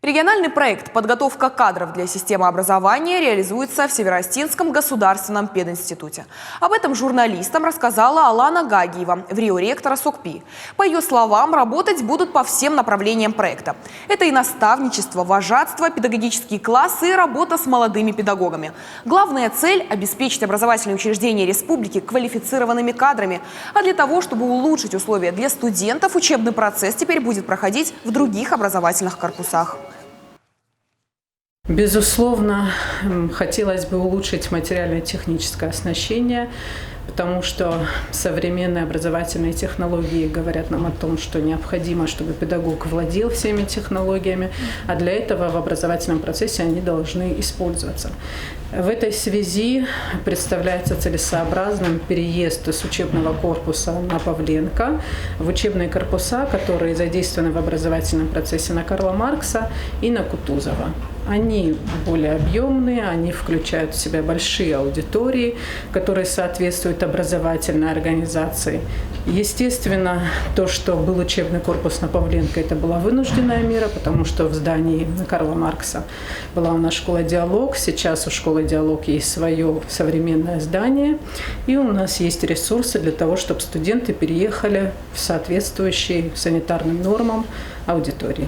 Региональный проект «Подготовка кадров для системы образования» реализуется в Северостинском государственном пединституте. Об этом журналистам рассказала Алана Гагиева, врио-ректора СОКПИ. По ее словам, работать будут по всем направлениям проекта. Это и наставничество, вожатство, педагогические классы и работа с молодыми педагогами. Главная цель – обеспечить образовательные учреждения республики квалифицированными кадрами. А для того, чтобы улучшить условия для студентов, учебный процесс теперь будет проходить в других образовательных корпусах. Безусловно, хотелось бы улучшить материально-техническое оснащение, потому что современные образовательные технологии говорят нам о том, что необходимо, чтобы педагог владел всеми технологиями, а для этого в образовательном процессе они должны использоваться. В этой связи представляется целесообразным переезд с учебного корпуса на Павленко в учебные корпуса, которые задействованы в образовательном процессе на Карла Маркса и на Кутузова. Они более объемные, они включают в себя большие аудитории, которые соответствуют образовательной организации. Естественно, то, что был учебный корпус на Павленко, это была вынужденная мера, потому что в здании на Карла Маркса была у нас школа «Диалог». Сейчас у школы «Диалог» есть свое современное здание, и у нас есть ресурсы для того, чтобы студенты переехали в соответствующие санитарным нормам аудитории.